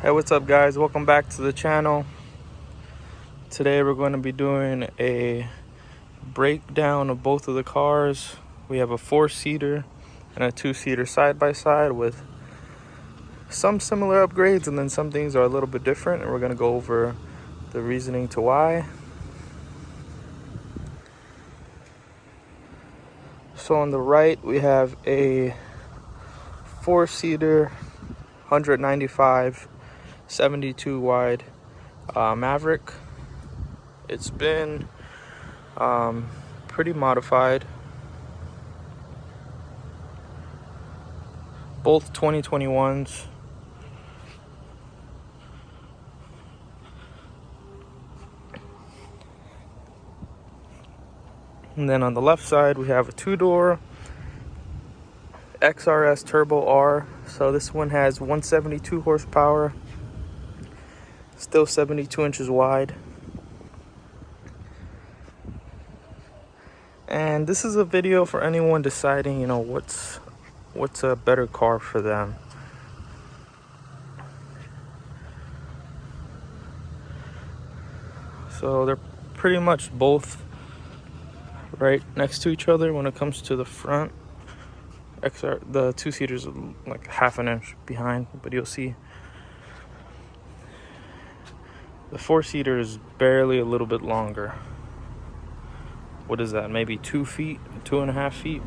Hey, what's up guys? Welcome back to the channel. Today we're going to be doing a breakdown of both of the cars. We have a 4-seater and a 2-seater side by side with some similar upgrades, and then some things are a little bit different, and we're going to go over the reasoning to why. So on the right we have a 4-seater 195 72 wide Maverick. It's been pretty modified. Both 2021s. And then on the left side we have a 2-door XRS Turbo R. So this one has 172 horsepower, still 72 inches wide. And this is a video for anyone deciding, what's a better car for them. So they're pretty much both right next to each other when it comes to the front. The 2-seater's like half an inch behind, but you'll see the 4-seater is barely a little bit longer. What is that? Maybe 2 feet, 2.5 feet.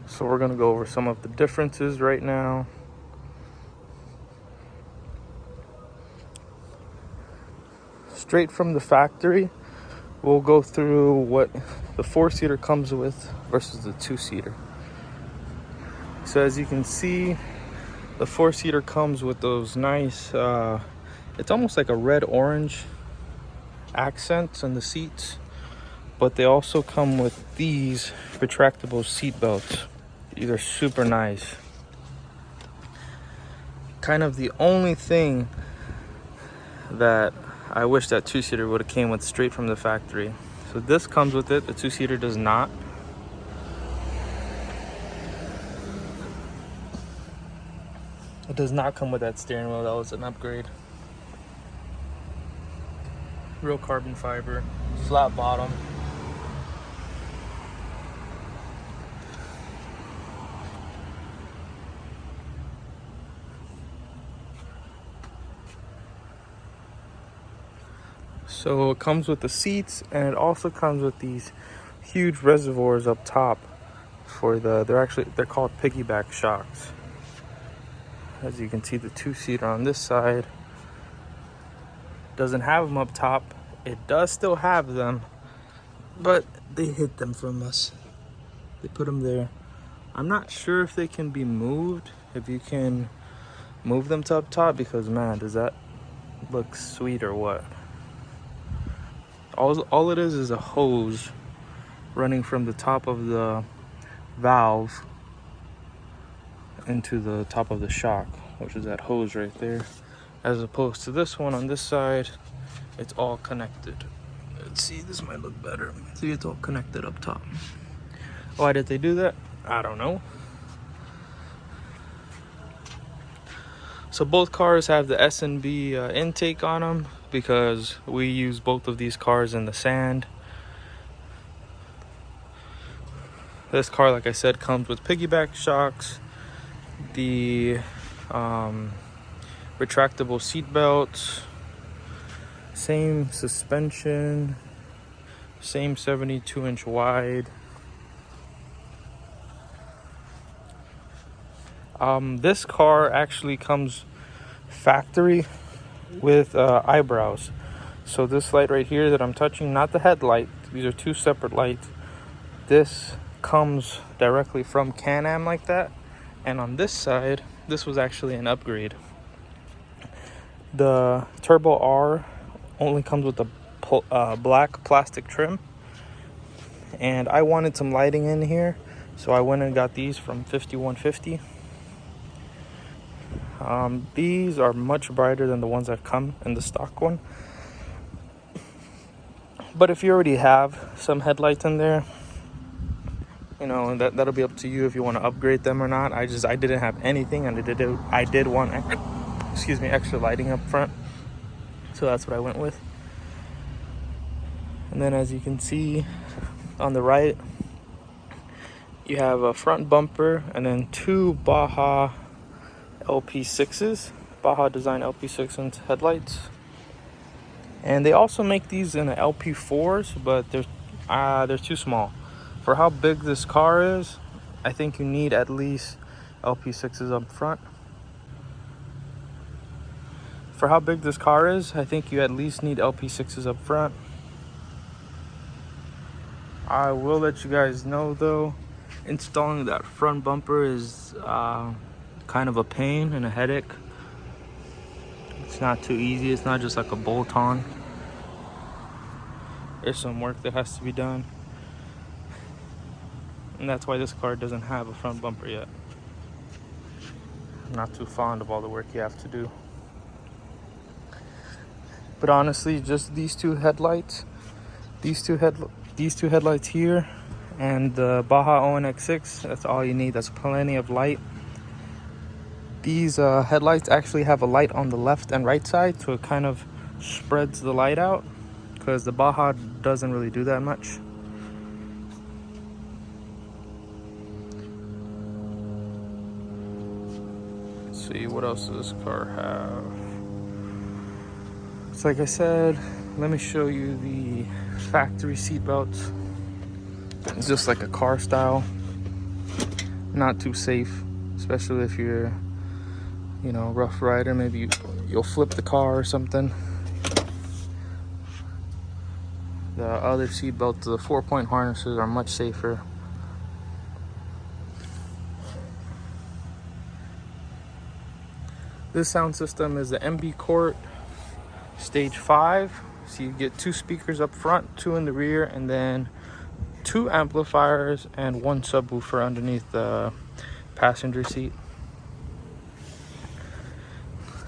So we're going to go over some of the differences right now. Straight from the factory, we'll go through what the 4-seater comes with versus the 2-seater. So as you can see, the 4-seater comes with those nice, it's almost like a red-orange accents on the seats, but they also come with these retractable seat belts. These are super nice. Kind of the only thing that I wish that 2-seater would have came with straight from the factory. So this comes with it, the 2-seater does not. It does not come with that steering wheel. That was an upgrade. Real carbon fiber, flat bottom. So it comes with the seats, and it also comes with these huge reservoirs up top for they're called piggyback shocks. As you can see, the 2-seater on this side doesn't have them up top. It does still have them, but they hid them from us. They put them there. I'm not sure if they can be moved, if you can move them to up top, because man, does that look sweet or what? All it is a hose running from the top of the valve into the top of the shock, which is that hose right there, as opposed to this one on this side. It's all connected. Let's see, this might look better. See, it's all connected up top. Why did they do that? I don't know. So both cars have the S&B intake on them, because we use both of these cars in the sand. This car, like I said, comes with piggyback shocks, the retractable seat belts, same suspension, same 72-inch wide. This car actually comes factory with eyebrows. So this light right here that I'm touching, not the headlight, these are two separate lights. This comes directly from Can-Am like that. And on this side, this was actually an upgrade. The Turbo R only comes with the black plastic trim, and I wanted some lighting in here, so I went and got these from 5150. These are much brighter than the ones that come in the stock one, but if you already have some headlights in there, you know, that'll be up to you if you want to upgrade them or not. I didn't have anything, and I did want extra lighting up front, so that's what I went with. And then, as you can see on the right, you have a front bumper and then two Baja LP6s, Baja Design LP6 headlights. And they also make these in the LP4s, but they're too small for how big this car is. I think you need at least LP6s up front. For how big this car is, I think you at least need LP6s up front. I will let you guys know though, installing that front bumper is kind of a pain and a headache. It's not too easy. It's not just like a bolt on. There's some work that has to be done, and that's why this car doesn't have a front bumper yet. I'm not too fond of all the work you have to do. But honestly, just these two headlights, these two headlights here, and the Baja ONX6, that's all you need. That's plenty of light. These headlights actually have a light on the left and right side, so it kind of spreads the light out, because the Baja doesn't really do that much. Let's see, what else does this car have? So like I said, let me show you the factory seat belts. It's just like a car style. Not too safe, especially if you're, you know, rough rider. Maybe you'll flip the car or something. The other seat belts, the 4-point harnesses, are much safer. This sound system is the MB Court Stage 5. So you get 2 speakers up front, 2 in the rear, and then 2 amplifiers and 1 subwoofer underneath the passenger seat.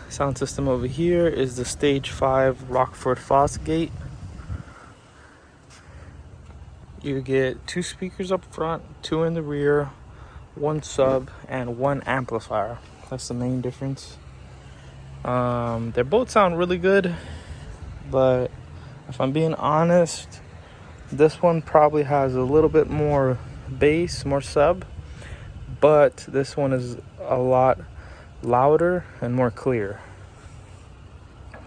Sound system over here is the Stage 5 Rockford Fosgate. You get 2 speakers up front, 2 in the rear, 1 sub, and 1 amplifier. That's the main difference. They both sound really good, but if I'm being honest, this one probably has a little bit more bass, more sub, but this one is a lot louder and more clear.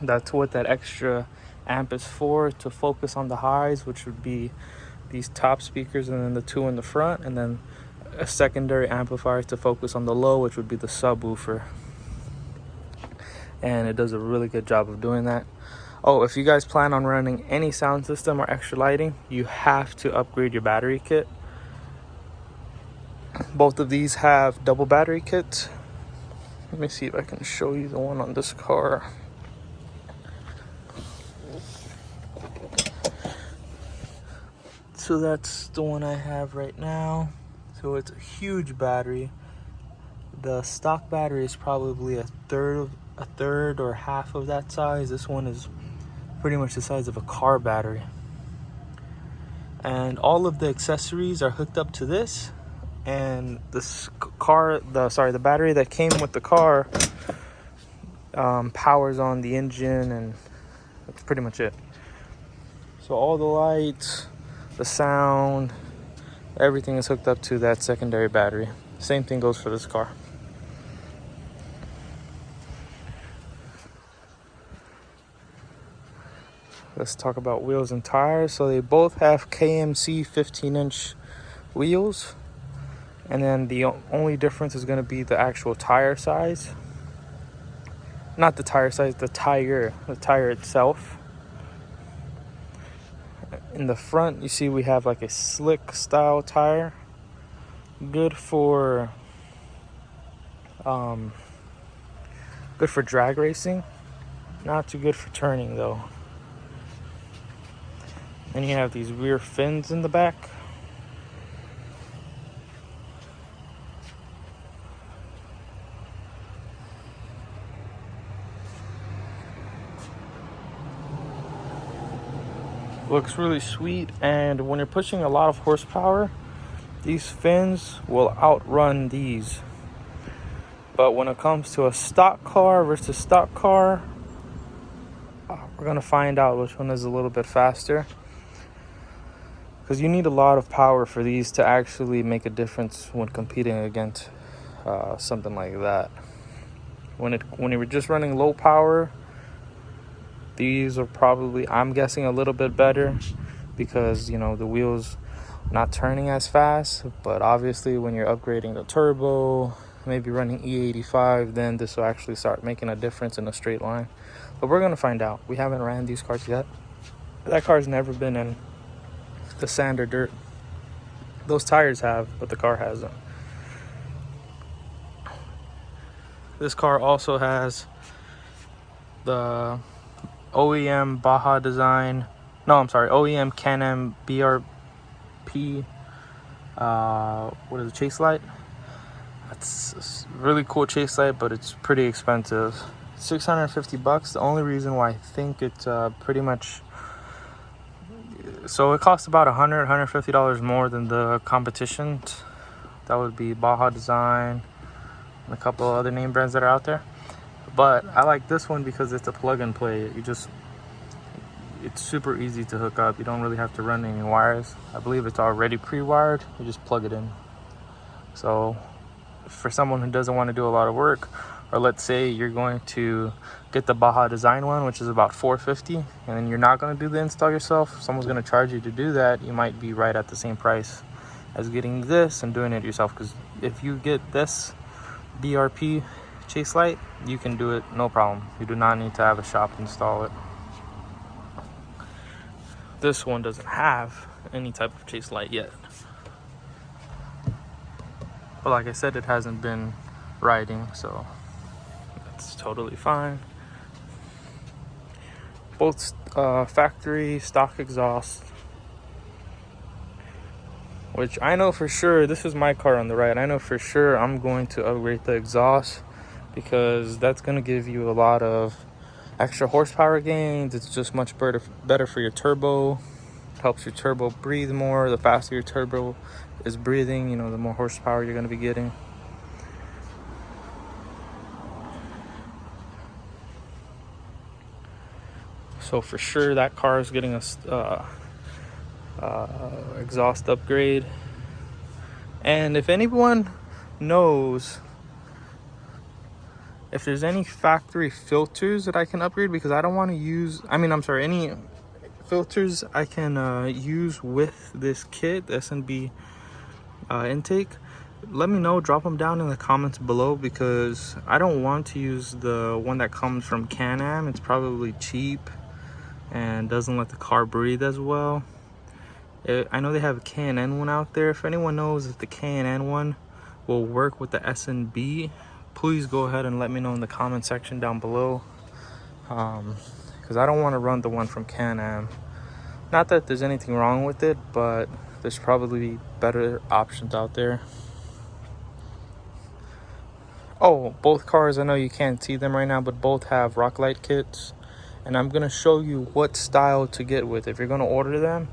That's what that extra amp is for, to focus on the highs, which would be these top speakers and then the 2 in the front, and then a secondary amplifier to focus on the low, which would be the subwoofer. And it does a really good job of doing that. Oh, if you guys plan on running any sound system or extra lighting, you have to upgrade your battery kit. Both of these have double battery kits. Let me see if I can show you the one on this car. So that's the one I have right now. So it's a huge battery. The stock battery is probably a third or half of that size. This one is pretty much the size of a car battery. And all of the accessories are hooked up to this. And the battery that came with the car powers on the engine, and that's pretty much it. So all the lights, the sound, everything is hooked up to that secondary battery. Same thing goes for this car. Let's talk about wheels and tires. So they both have KMC 15-inch wheels. And then the only difference is going to be the actual tire size. Not the tire size, the tire itself. In the front, you see we have like a slick style tire. Good for drag racing. Not too good for turning though. And you have these rear fins in the back. Looks really sweet, and when you're pushing a lot of horsepower, these fins will outrun these. But when it comes to a stock car versus stock car, we're gonna find out which one is a little bit faster, because you need a lot of power for these to actually make a difference when competing against something like that. When you were just running low power, these are probably, I'm guessing, a little bit better, because you know the wheels not turning as fast. But obviously when you're upgrading the turbo, maybe running E85, then this will actually start making a difference in a straight line. But we're gonna find out. We haven't ran these cars yet. That car's never been in the sand or dirt. Those tires have, but the car hasn't. This car also has the OEM Baja design. No, I'm sorry, OEM Can-Am BRP. What is it? Chase light. It's a really cool chase light, but it's pretty expensive. $650. The only reason why I think it's pretty much, so it costs about $150 more than the competition. That would be Baja Design and a couple of other name brands that are out there. But I like this one because it's a plug and play. It's super easy to hook up. You don't really have to run any wires. I believe it's already pre-wired. You just plug it in. So for someone who doesn't want to do a lot of work, or let's say you're going to get the Baja Design one, which is about $450, and then you're not going to do the install yourself, someone's going to charge you to do that, you might be right at the same price as getting this and doing it yourself. Because if you get this BRP chase light, you can do it no problem. You do not need to have a shop install it. This one doesn't have any type of chase light yet, but like I said, it hasn't been riding, so that's totally fine. Both factory stock exhaust, which I know for sure, this is my car on the right, I know for sure I'm going to upgrade the exhaust, because that's going to give you a lot of extra horsepower gains. It's just much better for your turbo. It helps your turbo breathe more. The faster your turbo is breathing, you know, the more horsepower you're going to be getting. So for sure that car is getting a exhaust upgrade. And if anyone knows if there's any factory filters that I can upgrade, because I don't want to use, any filters I can use with this kit, the S&B intake, let me know. Drop them down in the comments below, because I don't want to use the one that comes from Can-Am. It's probably cheap and doesn't let the car breathe as well. I know they have a K&N one out there. If anyone knows if the K&N one will work with the S&B, please go ahead and let me know in the comment section down below, because I don't want to run the one from Can-Am. Not that there's anything wrong with it, but there's probably better options out there. Oh, both cars, I know you can't see them right now, but both have rock light kits, and I'm going to show you what style to get with. If you're going to order them,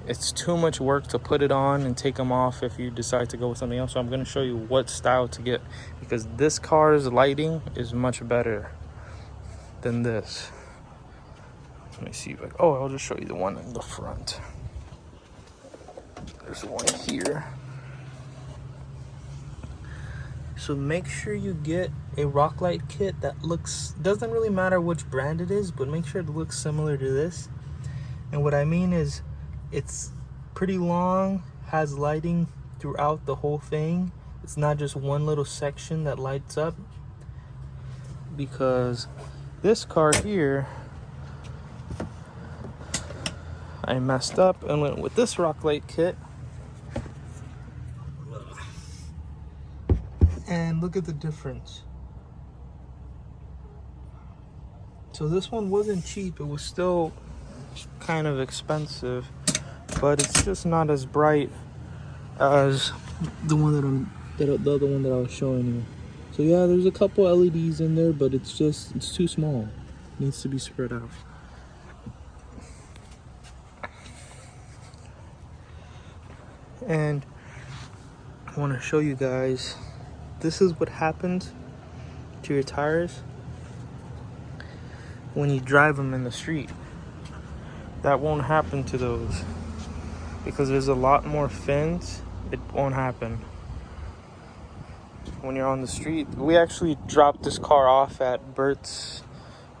it's too much work to put it on and take them off if you decide to go with something else. So I'm going to show you what style to get, because this car's lighting is much better than this. Let me see if I'll just show you the one in the front. There's one here. So make sure you get a rock light kit that doesn't really matter which brand it is, but make sure it looks similar to this. And what I mean is, it's pretty long, has lighting throughout the whole thing. It's not just one little section that lights up, because this car here, I messed up and went with this rock light kit, and look at the difference. So this one wasn't cheap, it was still kind of expensive, but it's just not as bright as the one the other one that I was showing you. So yeah, there's a couple LEDs in there, but it's too small. It needs to be spread out. And I want to show you guys, this is what happens to your tires when you drive them in the street. That won't happen to those because there's a lot more fins. It won't happen when you're on the street. We actually dropped this car off at Bert's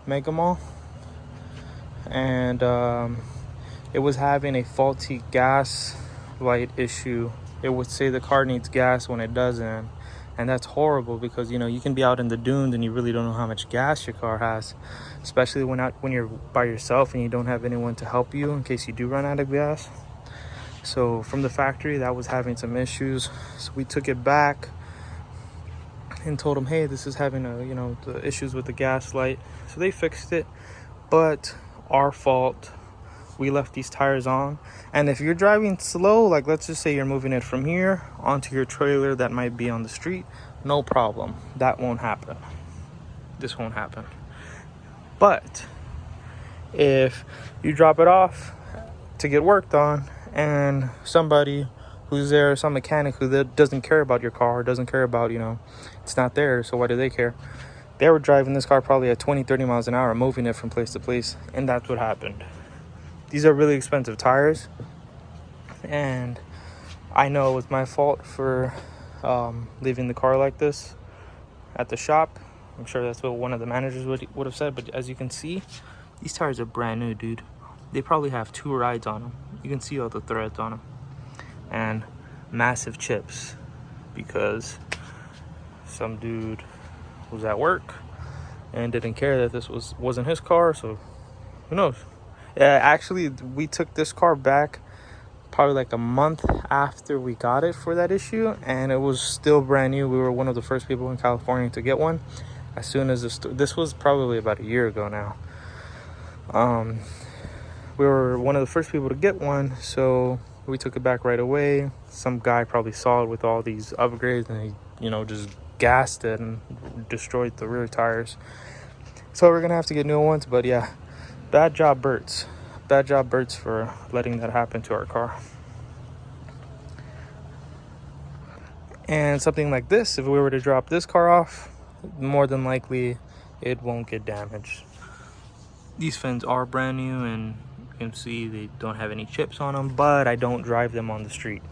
Mega Mall, and it was having a faulty gas light issue. It would say the car needs gas when it doesn't, and that's horrible because you can be out in the dunes and you really don't know how much gas your car has, especially when you're by yourself and you don't have anyone to help you in case you do run out of gas. So from the factory, that was having some issues, so we took it back and told them, hey, this is having the issues with the gas light. So they fixed it, but our fault. We left these tires on. And if you're driving slow, like let's just say you're moving it from here onto your trailer that might be on the street, no problem. That won't happen. This won't happen. But if you drop it off to get worked on, and somebody who's there, some mechanic who doesn't care about your car, doesn't care about, it's not there, so why do they care? They were driving this car probably at 20-30 miles an hour, moving it from place to place, and that's what happened. These are really expensive tires, and I know it was my fault for leaving the car like this at the shop. I'm sure that's what one of the managers would have said, but as you can see, these tires are brand new, dude. They probably have 2 rides on them. You can see all the threads on them, and massive chips because some dude was at work and didn't care that this wasn't his car. So who knows? Yeah, actually, we took this car back probably like a month after we got it for that issue, and it was still brand new. We were one of the first people in California to get one. As soon as this was probably about a year ago now. We were one of the first people to get one, so we took it back right away. Some guy probably saw it with all these upgrades, and he, just gassed it and destroyed the rear tires. So we're gonna have to get new ones. But yeah, bad job, Bert's. Bad job, Bert's, for letting that happen to our car. And something like this, if we were to drop this car off, more than likely it won't get damaged. These fins are brand new, and you can see they don't have any chips on them, but I don't drive them on the street.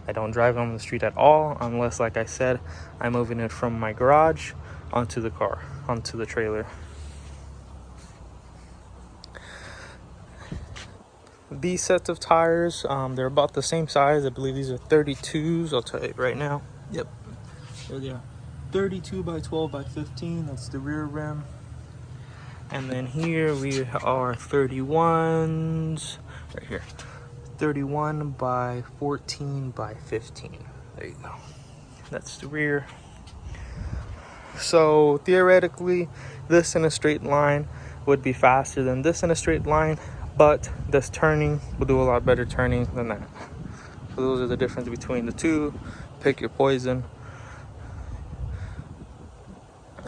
I don't drive them on the street at all unless, like I said, I'm moving it from my garage onto the car, onto the trailer. These sets of tires, they're about the same size. I believe these are 32s. I'll tell you right now. Yep, there they are. 32 by 12 by 15. That's the rear rim. And then here we are 31s, right here. 31 by 14 by 15. There you go. That's the rear. So theoretically, this in a straight line would be faster than this in a straight line, but this turning will do a lot better turning than that. So those are the difference between the two. Pick your poison.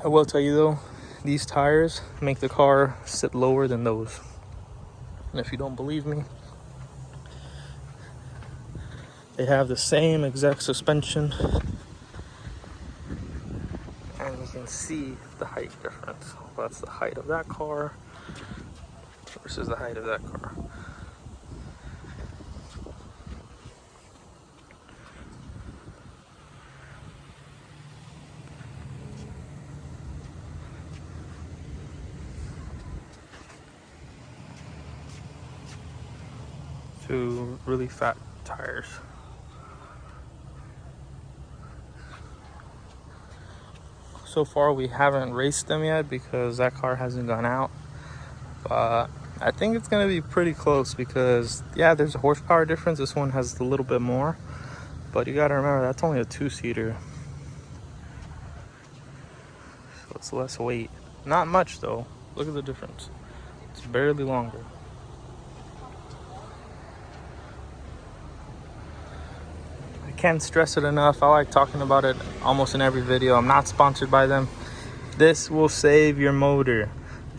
I will tell you though, these tires make the car sit lower than those. And if you don't believe me, they have the same exact suspension, and you can see the height difference. That's the height of that car versus the height of that car. Two really fat tires. So far we haven't raced them yet because that car hasn't gone out, but I think it's gonna be pretty close because yeah, there's a horsepower difference. This one has a little bit more, but you gotta remember that's only a 2-seater, so it's less weight. Not much though. Look at the difference. It's barely longer. Can't stress it enough. I like talking about it almost in every video. I'm not sponsored by them. This will save your motor.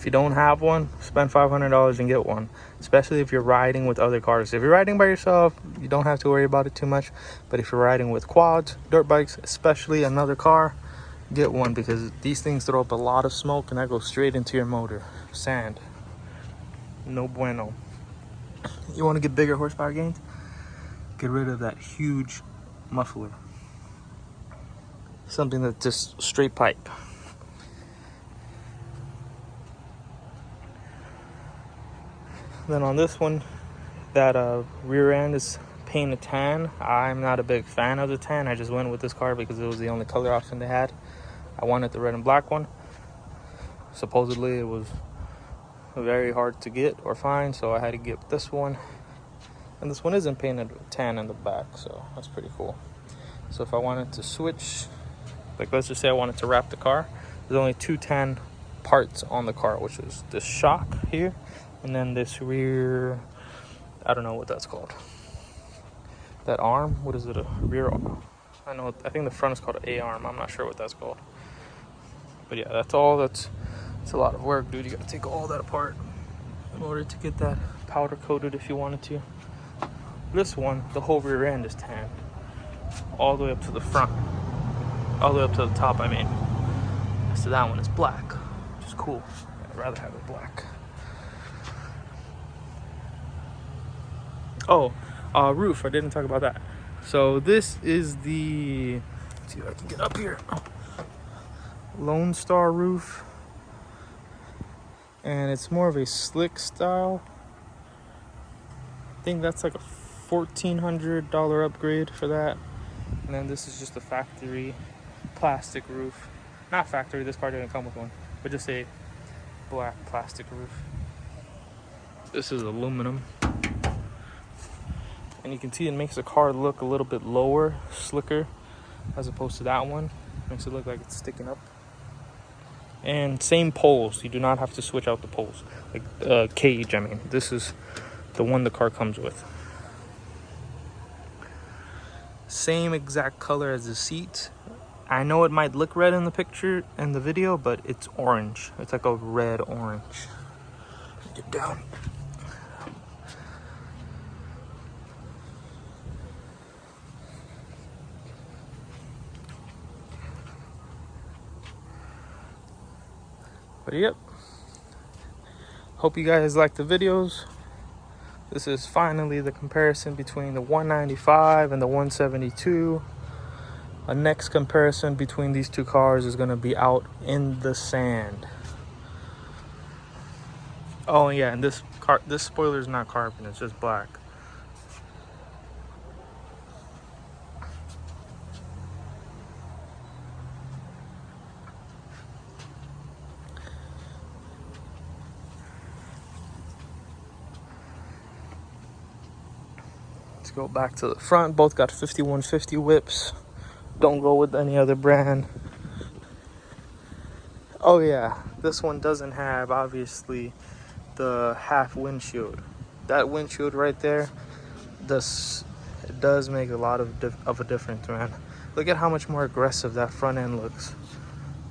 If you don't have one, spend $500 and get one, especially if you're riding with other cars. If you're riding by yourself, you don't have to worry about it too much. But if you're riding with quads, dirt bikes, especially another car, get one, because these things throw up a lot of smoke and that goes straight into your motor. Sand. No bueno. You want to get bigger horsepower gains? Get rid of that huge muffler. Something that's just straight pipe. Then on this one, that rear end is painted tan. I'm not a big fan of the tan. I just went with this car because it was the only color option they had. I wanted the red and black one. Supposedly it was very hard to get or find, so I had to get this one. And this one isn't painted tan in the back, so that's pretty cool. So if I wanted to switch, like let's just say I wanted to wrap the car, there's only 2 tan parts on the car, which is this shock here and then this rear, I don't know what that's called, that arm, what is it, a rear arm? I think the front is called an A arm. I'm not sure what that's called, but yeah, that's all. It's a lot of work, dude. You gotta take all that apart in order to get that powder coated if you wanted to. This one, the whole rear end is tan all the way up to the front, all the way up to the top, I mean. So that one is black, which is cool. I'd rather have it black. Oh, roof, I didn't talk about that. So this is the, let's see if I can get up here, Lone Star roof. And it's more of a slick style. I think that's like a $1,400 upgrade for that. And then this is just a factory plastic roof. Not factory, this car didn't come with one, but just a black plastic roof. This is aluminum. And you can see it makes the car look a little bit lower, slicker, as opposed to that one. Makes it look like it's sticking up. And same poles, you do not have to switch out the poles. Like cage, I mean. This is the one the car comes with. Same exact color as the seat. I know it might look red in the picture and the video, but it's orange. It's like a red orange. Get down. But yep, hope you guys like the videos. This is finally the comparison between the 195 and the 172. A next comparison between these two cars is going to be out in the sand. Oh yeah, and this spoiler is not carbon, it's just black. Let's go back to the front. Both got 5150 whips. Don't go with any other brand. Oh yeah, this one doesn't have, obviously, the half windshield. That windshield right there, it does make a lot of a difference, man. Look at how much more aggressive that front end looks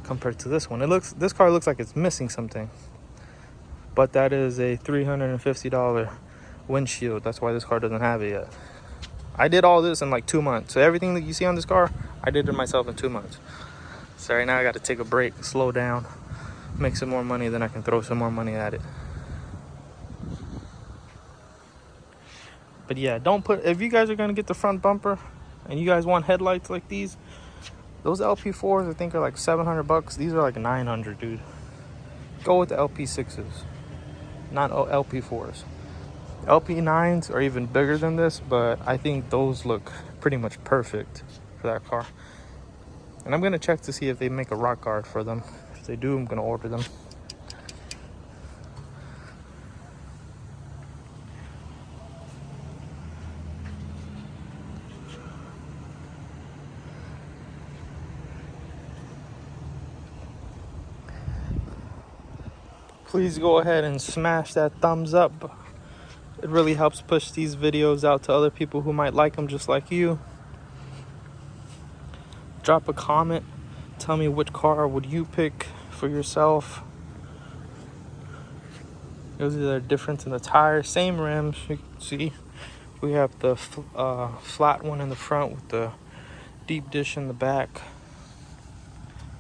compared to this one. This car looks like it's missing something. But that is a $350 windshield. That's why this car doesn't have it yet. I did all this in like 2 months. So everything that you see on this car, I did it myself in 2 months. So right now I got to take a break, slow down, make some more money, then I can throw some more money at it. But yeah, if you guys are going to get the front bumper and you guys want headlights like these, those LP4s I think are like $700. These are like 900, dude. Go with the LP6s, not LP4s. LP9s are even bigger than this, but I think those look pretty much perfect for that car. And I'm going to check to see if they make a rock guard for them. If they do, I'm going to order them. Please go ahead and smash that thumbs up. It really helps push these videos out to other people who might like them just like you. Drop a comment. Tell me which car would you pick for yourself. You'll see the difference in the tires. Same rims. You can see we have the flat one in the front with the deep dish in the back.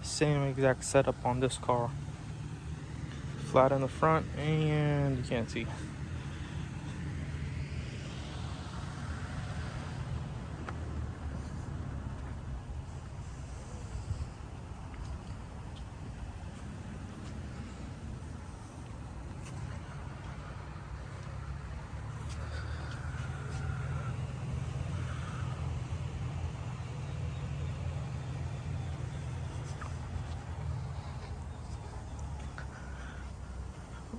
Same exact setup on this car. Flat in the front, and you can't see.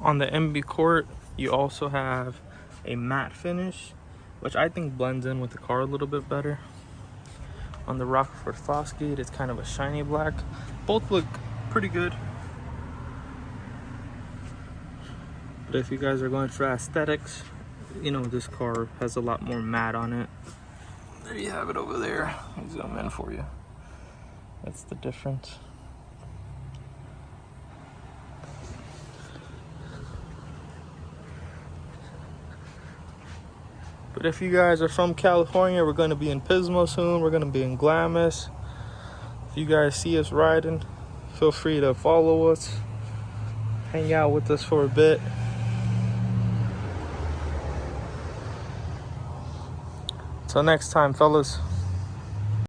On the MB Court, you also have a matte finish, which I think blends in with the car a little bit better. On the Rockford Fosgate, it's kind of a shiny black. Both look pretty good. But if you guys are going for aesthetics, you know, this car has a lot more matte on it. There you have it over there. Let me zoom in for you. That's the difference. But if you guys are from California, we're going to be in Pismo soon. We're going to be in Glamis. If you guys see us riding, feel free to follow us. Hang out with us for a bit. Till next time, fellas.